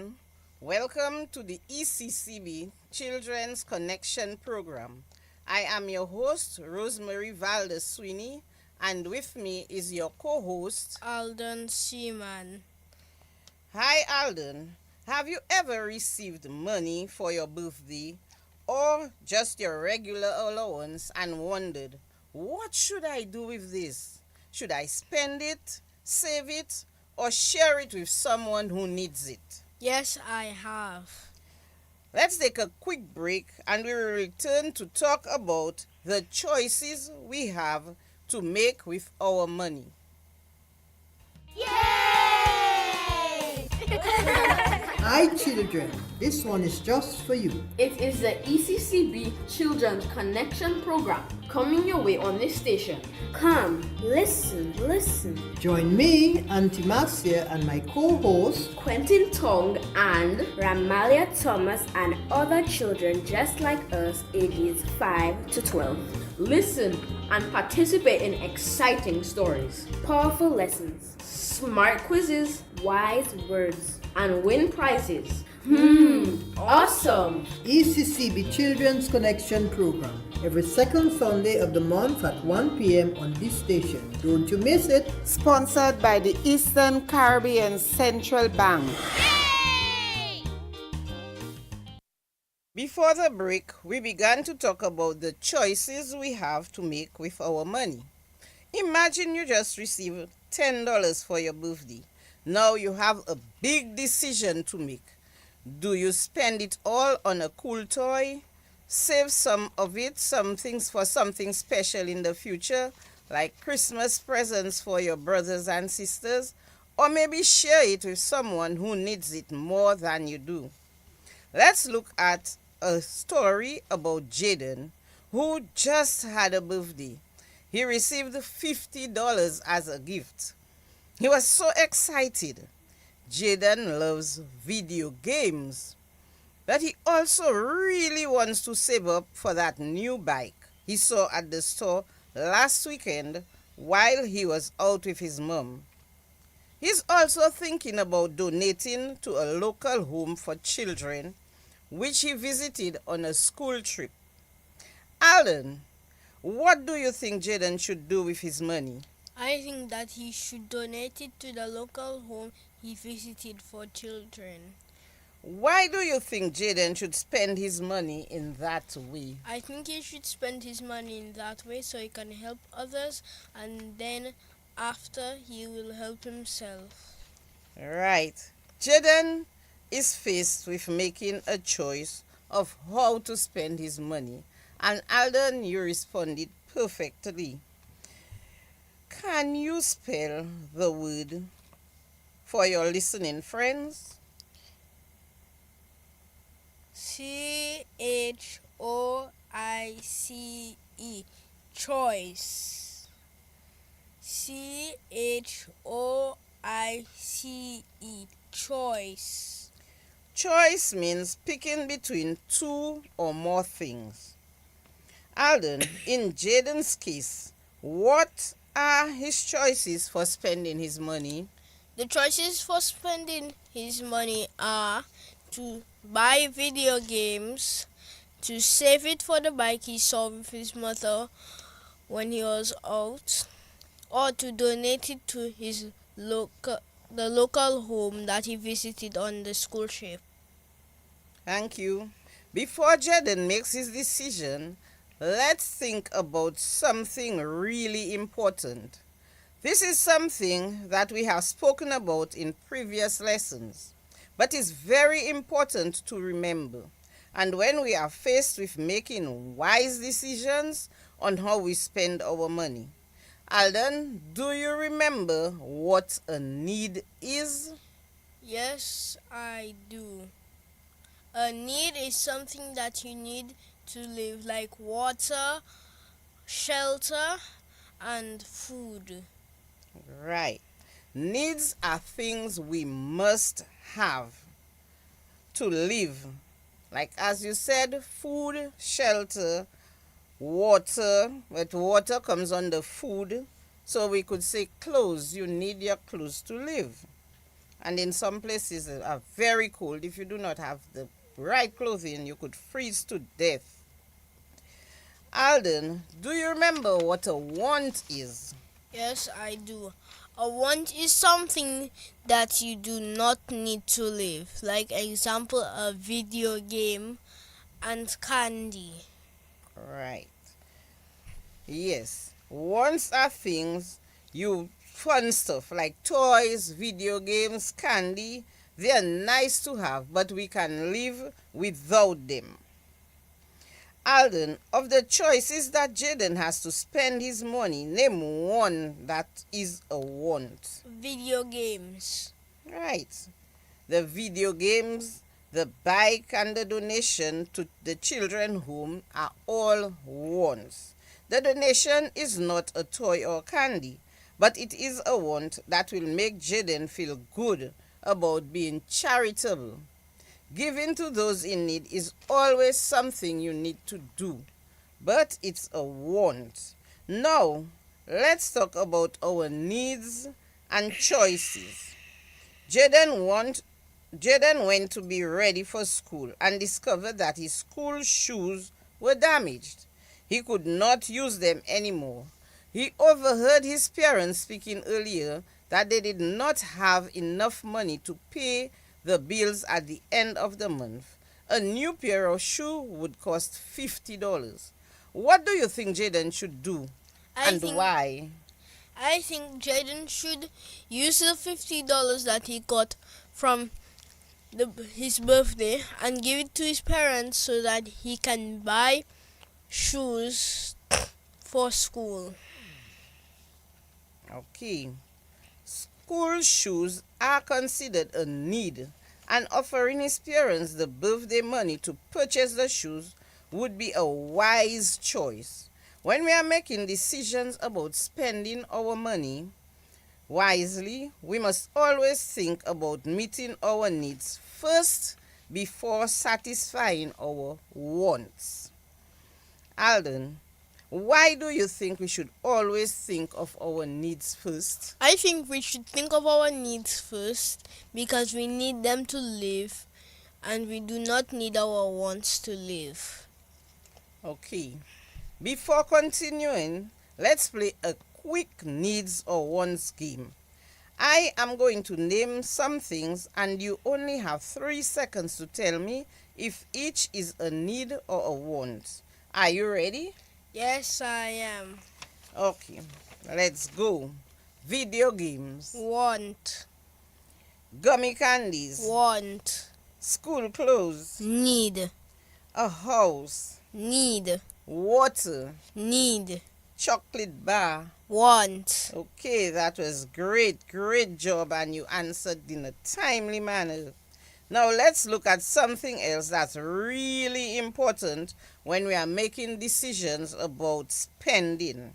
everyone. Welcome to the ECCB Children's Connection Program. I am your host, Rosemary Valdez Sweeney, and with me is your co host, Alden Seaman. Hi Alden. Have you ever received money for your birthday or just your regular allowance and wondered, what should I do with this? Should I spend it, save it, or share it with someone who needs it? Yes, I have. Let's take a quick break and we will return to talk about the choices we have to make with our money. Yay! Hi children, this one is just for you. It is the ECCB Children's Connection Program coming your way on this station. Come, listen. Join me, Auntie Marcia, and my co-host, Quentin Tong and Ramalia Thomas and other children just like us, ages 5 to 12. Listen and participate in exciting stories, powerful lessons, smart quizzes, wise words, and win prizes. Awesome! ECCB Children's Connection Program, every second Sunday of the month at 1 p.m. on this station. Don't you miss it? Sponsored by the Eastern Caribbean Central Bank. Before the break, we began to talk about the choices we have to make with our money. Imagine you just received $10 for your birthday. Now you have a big decision to make. Do you spend it all on a cool toy? Save some of it, some things for something special in the future, like Christmas presents for your brothers and sisters, or maybe share it with someone who needs it more than you do. Let's look at a story about Jaden, who just had a birthday. He received $50 as a gift. He was so excited. Jaden loves video games, but he also really wants to save up for that new bike he saw at the store last weekend while he was out with his mom. He's also thinking about donating to a local home for children, which he visited on a school trip. Alan, what do you think Jaden should do with his money? I think that he should donate it to the local home he visited for children. Why do you think Jaden should spend his money in that way? I think he should spend his money in that way so he can help others, and then after he will help himself. Right. Jaden is faced with making a choice of how to spend his money. And Alden, you responded perfectly. Can you spell the word for your listening friends? CHOICE. Choice. CHOICE. Choice. Choice means picking between two or more things. Alden, in Jaden's case, what are his choices for spending his money? The choices for spending his money are to buy video games, to save it for the bike he saw with his mother when he was out, or to donate it to the local home that he visited on the school trip. Thank you. Before Jaden makes his decision, let's think about something really important. This is something that we have spoken about in previous lessons, but is very important to remember. And when we are faced with making wise decisions on how we spend our money. Alden, do you remember what a need is? Yes, I do. A need is something that you need to live, like water, shelter, and food. Right. Needs are things we must have to live. Like as you said, food, shelter, water, but water comes under food. So we could say clothes. You need your clothes to live. And in some places are very cold. If you do not have the right clothing, you could freeze to death. Alden, do you remember what a want is? Yes, I do. A want is something that you do not need to live. Like example, a video game and candy. Right. Yes. Wants are things fun stuff like toys, video games, candy. They are nice to have, but we can live without them. Alden, of the choices that Jaden has to spend his money, name one that is a want. Video games. Right. The video games, the bike, and the donation to the children home are all wants. The donation is not a toy or candy, but it is a want that will make Jaden feel good about being charitable. Giving to those in need is always something you need to do, but it's a want. Now, let's talk about our needs and choices. Jaden went to be ready for school and discovered that his school shoes were damaged. He could not use them anymore. He overheard his parents speaking earlier that they did not have enough money to pay the bills at the end of the month. A new pair of shoes would cost $50. What do you think Jaden should do why? I think Jaden should use the $50 that he got from his birthday and give it to his parents so that he can buy shoes for school. Okay. School shoes are considered a need, and offering his parents the birthday money to purchase the shoes would be a wise choice. When we are making decisions about spending our money wisely, we must always think about meeting our needs first before satisfying our wants. Alden, why do you think we should always think of our needs first? I think we should think of our needs first because we need them to live and we do not need our wants to live. Okay. Before continuing, let's play a quick needs or wants game. I am going to name some things and you only have 3 seconds to tell me if each is a need or a want. Are you ready? Yes, I am. Okay, let's go. Video games. Want. Gummy candies. Want. School clothes. Need. A house. Need. Water. Need. Chocolate bar. Want. Okay, that was great job, and you answered in a timely manner. Now let's look at something else that's really important when we are making decisions about spending.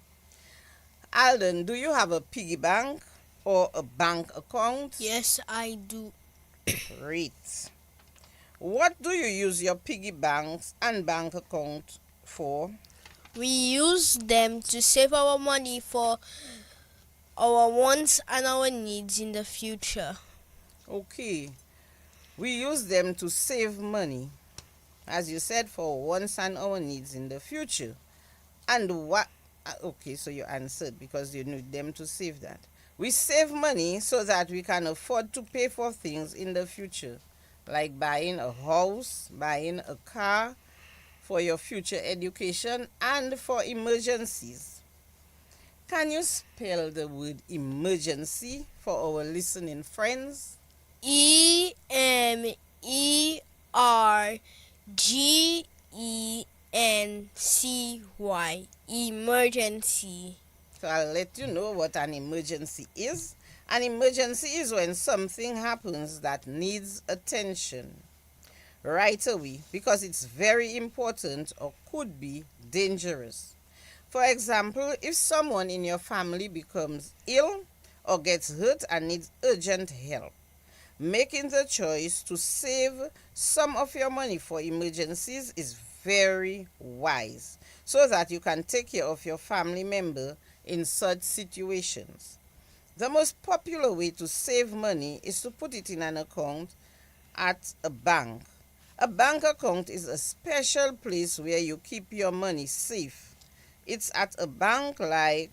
Alden, do you have a piggy bank or a bank account? Yes, I do. Great. What do you use your piggy banks and bank account for? We use them to save our money for our wants and our needs in the future. Okay. We use them to save money, as you said, for wants and our needs in the future. And what? Okay, so you answered because you need them to save that. We save money so that we can afford to pay for things in the future, like buying a house, buying a car, for your future education, and for emergencies. Can you spell the word emergency for our listening friends? EMERGENCY. Emergency. So I'll let you know what an emergency is. An emergency is when something happens that needs attention right away because it's very important or could be dangerous. For example, if someone in your family becomes ill or gets hurt and needs urgent help, making the choice to save some of your money for emergencies is very wise so that you can take care of your family member in such situations. The most popular way to save money is to put it in an account at a bank. A bank account is a special place where you keep your money safe. It's at a bank like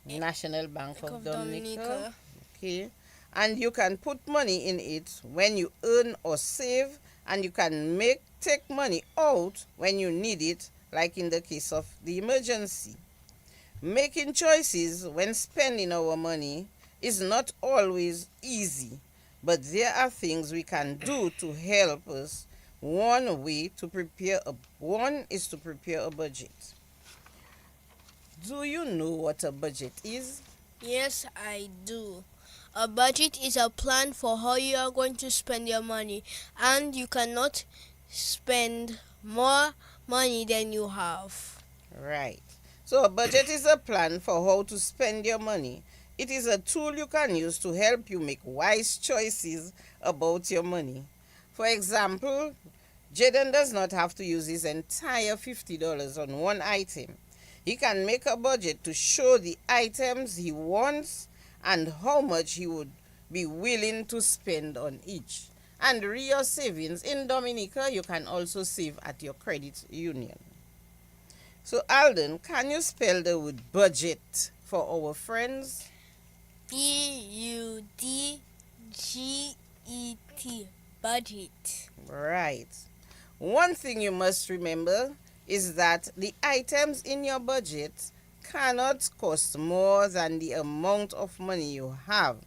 National Bank of Dominica. Okay. And you can put money in it when you earn or save, and you can take money out when you need it, like in the case of the emergency. Making choices when spending our money is not always easy, but there are things we can do to help us. One is to prepare a budget. Do you know what a budget is? Yes, I do. A budget is a plan for how you are going to spend your money, and you cannot spend more money than you have. Right. So a budget is a plan for how to spend your money. It is a tool you can use to help you make wise choices about your money. For example, Jaden does not have to use his entire $50 on one item. He can make a budget to show the items he wants and how much he would be willing to spend on each. And your savings in Dominica, you can also save at your credit union. So Alden, can you spell the word budget for our friends? Budget. Budget. Right. One thing you must remember is that the items in your budget cannot cost more than the amount of money you have.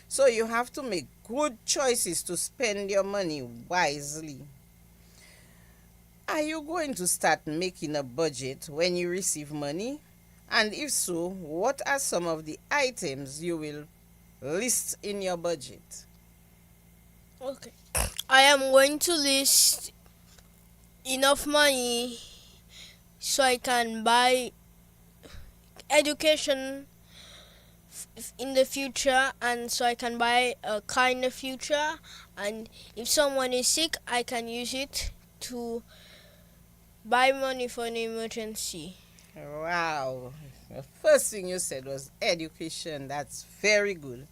So you have to make good choices to spend your money wisely. Are you going to start making a budget when you receive money? And if so, what are some of the items you will list in your budget? Okay. I am going to list enough money so I can buy education in the future, and so I can buy a car in the future, and if someone is sick I can use it to buy money for an emergency. Wow. The first thing you said was education. That's very good.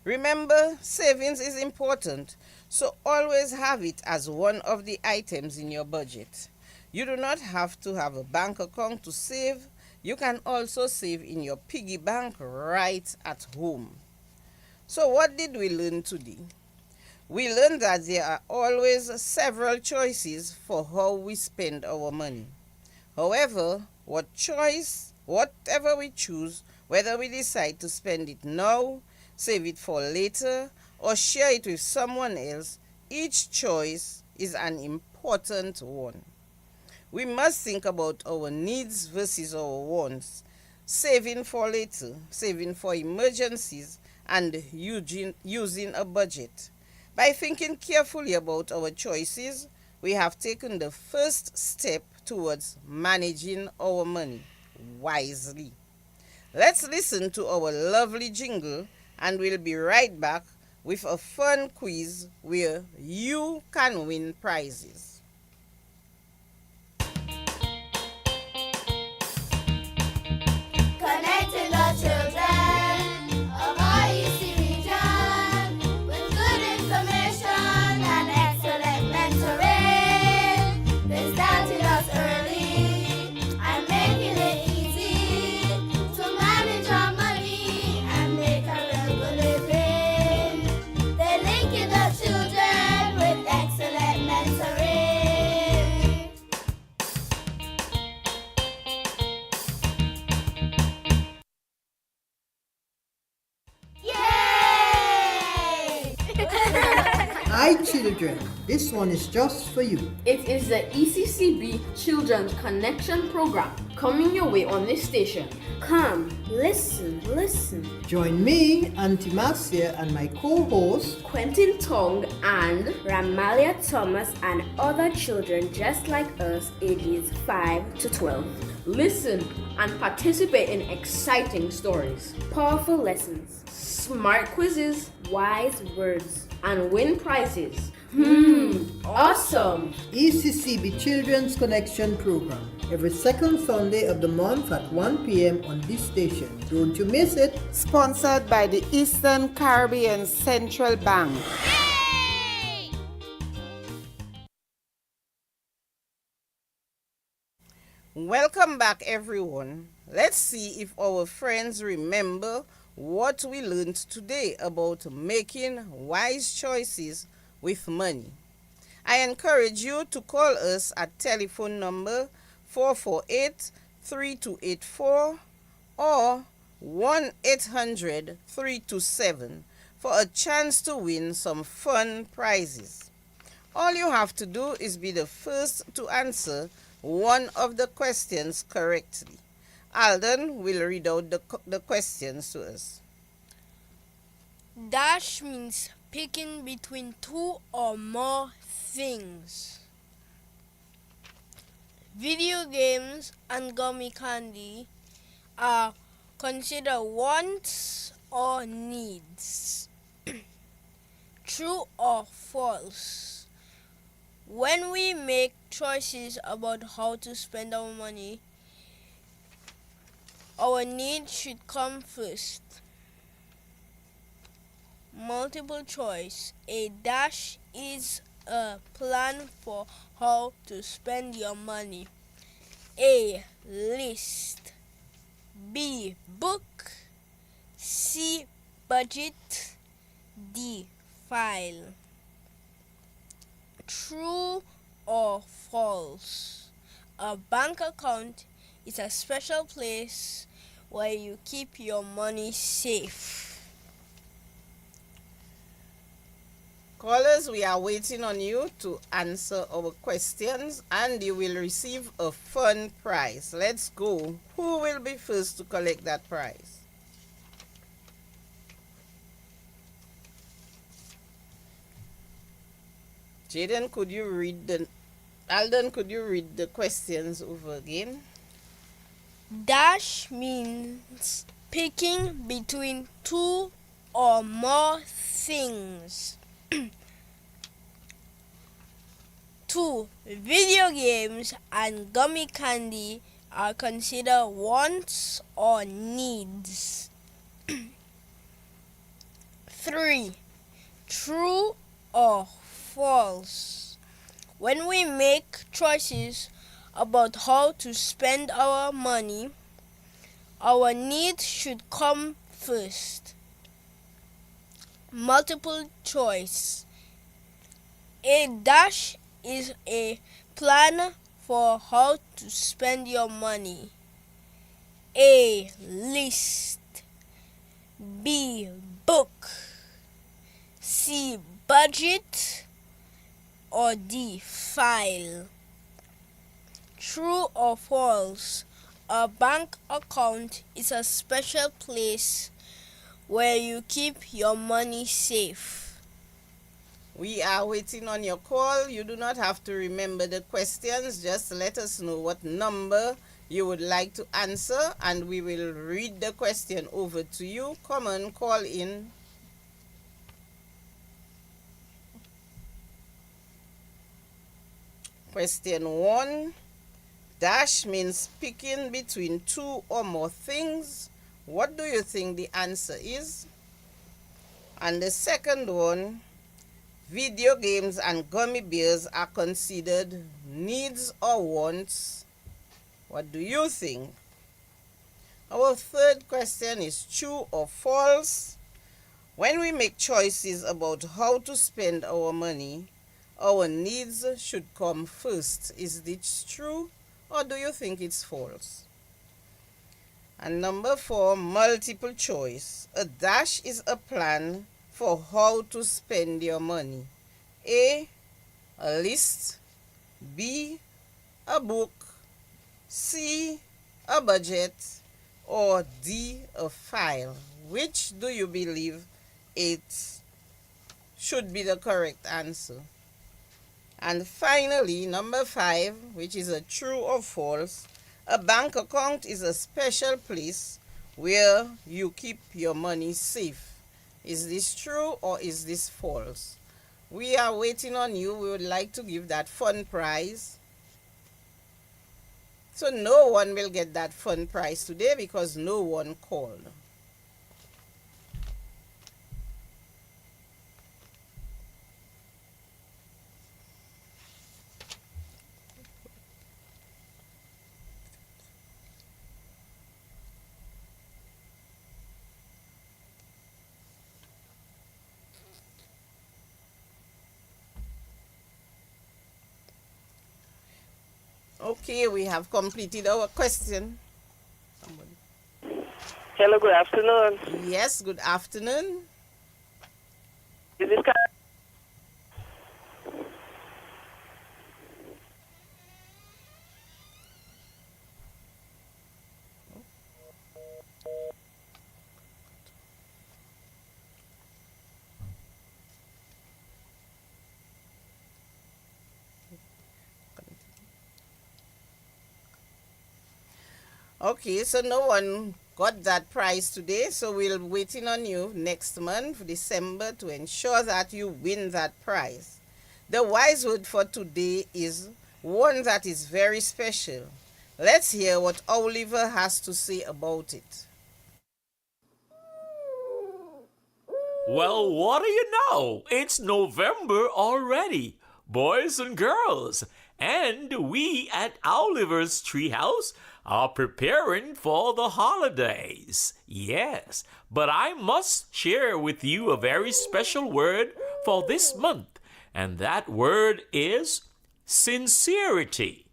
Remember, savings is important, so always have it as one of the items in your budget. You do not have to have a bank account to save. You can also save in your piggy bank right at home. So what did we learn today? We learned that there are always several choices for how we spend our money. However, whatever we choose, whether we decide to spend it now, save it for later, or share it with someone else, each choice is an important one. We must think about our needs versus our wants, saving for later, saving for emergencies, and using a budget. By thinking carefully about our choices, we have taken the first step towards managing our money wisely. Let's listen to our lovely jingle, and we'll be right back with a fun quiz where you can win prizes. Connecting the children of our EC region with good information and excellent mentoring. They started us early and making it easy to manage our money and make a real good living. They're linking the children with excellent mentoring. Yay! Hi children, this one is just for you. It is the ECCB Children's Connection Program coming your way on this station. Come, listen. Join me, Auntie Marcia, and my co-host, Quentin Tong and Ramalia Thomas and other children just like us, ages 5 to 12. listen and participate in exciting stories, Powerful lessons, smart quizzes, wise words, and win prizes. Awesome! ECCB Children's Connection Program, every second Sunday of the month at 1 p.m. on this station. Don't you miss it. Sponsored by the Eastern Caribbean Central Bank. Welcome back, everyone. Let's see if our friends remember what we learned today about making wise choices with money. I encourage you to call us at telephone number 448-3284 or 1-800-327 for a chance to win some fun prizes. All you have to do is be the first to answer one of the questions correctly. Alden will read out the questions to us. Dash means picking between two or more things. Video games and gummy candy are considered wants or needs. True or false? When we make choices about how to spend our money, our needs should come first. Multiple choice. A dash is a plan for how to spend your money. A. List. B. Book. C. Budget. D. File. True or false? A bank account is a special place where you keep your money safe. Callers, we are waiting on you to answer our questions and you will receive a fun prize. Let's go. Who will be first to collect that prize? Jaden, Alden, could you read the questions over again? Dash means picking between two or more things. 2. Video games and gummy candy are considered wants or needs. 3. True or false? When we make choices about how to spend our money, our needs should come first. Multiple choice. A dash is a plan for how to spend your money. A. List. B. Book. C. Budget. Or D. File. True or false? A bank account is a special place where you keep your money safe. We are waiting on your call. You do not have to remember the questions. Just let us know what number you would like to answer and we will read the question over to you. Come on, call in. Question 1. Dash means picking between two or more things. What do you think the answer is? And the second one, video games and gummy bears are considered needs or wants. What do you think? Our third question is true or false. When we make choices about how to spend our money, our needs should come first. Is this true or do you think it's false? And number 4, multiple choice. A dash is a plan for how to spend your money. A list. B, a book. C, a budget. Or D, a file. Which do you believe it should be the correct answer? And finally, number 5, which is a true or false. A bank account is a special place where you keep your money safe. Is this true or is this false? We are waiting on you. We would like to give that fun prize. So no one will get that fun prize today because no one called. Okay, we have completed our question. Somebody. Hello, good afternoon. Yes, good afternoon. Is this Okay, so no one got that prize today, so we'll be waiting on you next month, December, to ensure that you win that prize. The wise word for today is one that is very special. Let's hear what Oliver has to say about it. Well, what do you know? It's November already, boys and girls, and we at Oliver's Treehouse are preparing for the holidays. Yes, but I must share with you a very special word for this month, and that word is sincerity.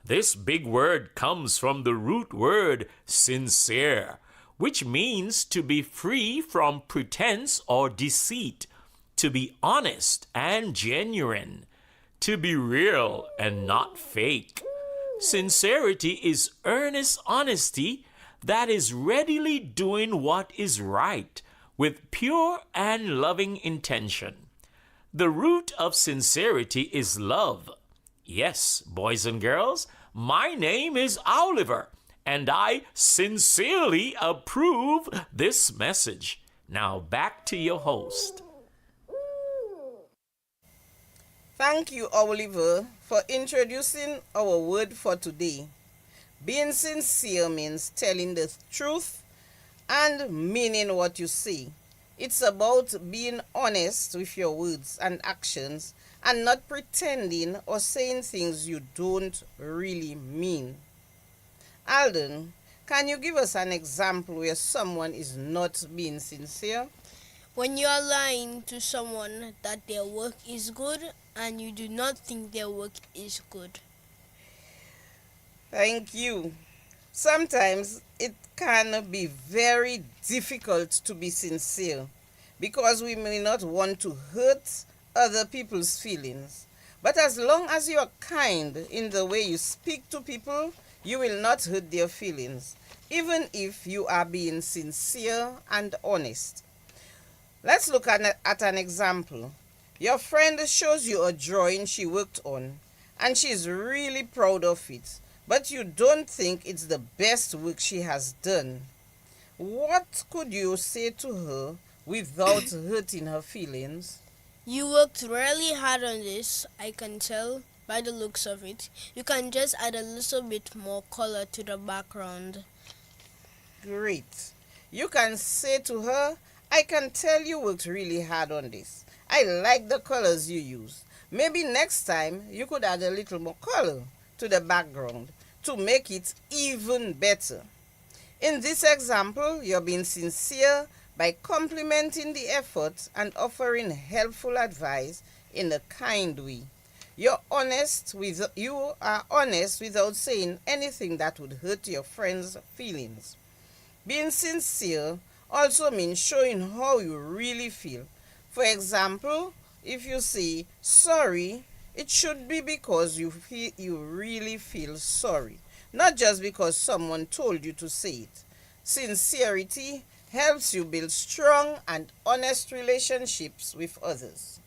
This big word comes from the root word sincere, which means to be free from pretense or deceit, to be honest and genuine, to be real and not fake. Sincerity is earnest honesty that is readily doing what is right with pure and loving intention. The root of sincerity is love. Yes, boys and girls, my name is Oliver, and I sincerely approve this message. Now back to your host. Thank you, Oliver, for introducing our word for today. Being sincere means telling the truth and meaning what you say. It's about being honest with your words and actions and not pretending or saying things you don't really mean. Alden, can you give us an example where someone is not being sincere? When you are lying to someone that their work is good and you do not think their work is good. Thank you. Sometimes it can be very difficult to be sincere because we may not want to hurt other people's feelings. But as long as you are kind in the way you speak to people, you will not hurt their feelings, even if you are being sincere and honest. Let's look at an example. Your friend shows you a drawing she worked on, and she is really proud of it, but you don't think it's the best work she has done. What could you say to her without hurting her feelings? You worked really hard on this, I can tell by the looks of it. You can just add a little bit more color to the background. Great. You can say to her, I can tell you worked really hard on this. I like the colors you use. Maybe next time you could add a little more color to the background to make it even better. In this example, you're being sincere by complimenting the effort and offering helpful advice in a kind way. You are honest without saying anything that would hurt your friend's feelings. Being sincere also means showing how you really feel. For example, if you say sorry, it should be because you really feel sorry, not just because someone told you to say it. Sincerity helps you build strong and honest relationships with others.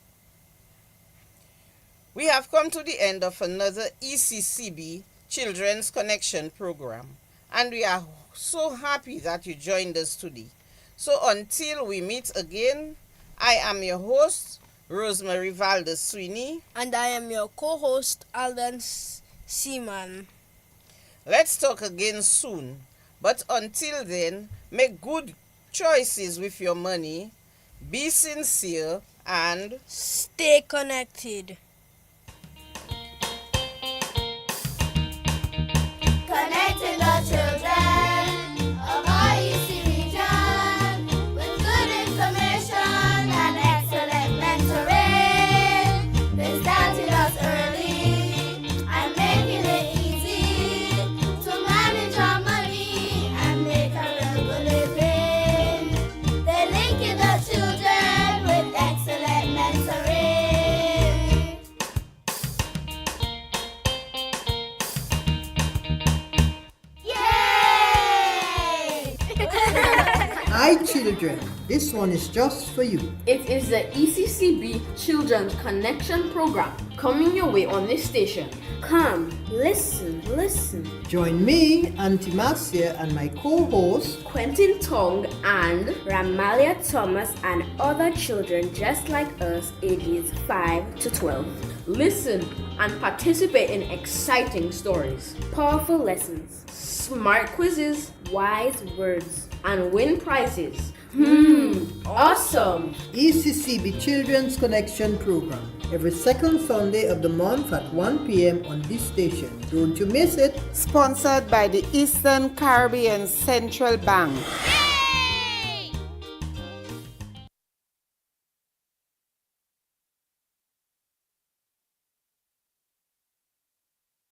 We have come to the end of another ECCB Children's Connection program, and we are so happy that you joined us today. So until we meet again, I am your host, Rosemary Valdez Sweeney. And I am your co-host, Alden Seaman. Let's talk again soon. But until then, make good choices with your money, be sincere, and stay connected. Connecting the children of our EC region with good information and excellent mentoring. They started us early and making it easy to manage our money and make a real good living. They're linking the children with excellent mentoring. Yay! Hi children, this one is just for you. It is the ECCB Children's Connection Program coming your way on this station. Come, listen. Join me, Auntie Marcia, and my co-host, Quentin Tong and Ramalia Thomas and other children just like us, ages 5 to 12. Listen and participate in exciting stories, powerful lessons, smart quizzes, wise words, and win prizes. Awesome! ECCB Children's Connection Program, every second Sunday of the month at 1 p.m. on this station. Don't you miss it. sponsored by the Eastern Caribbean Central Bank.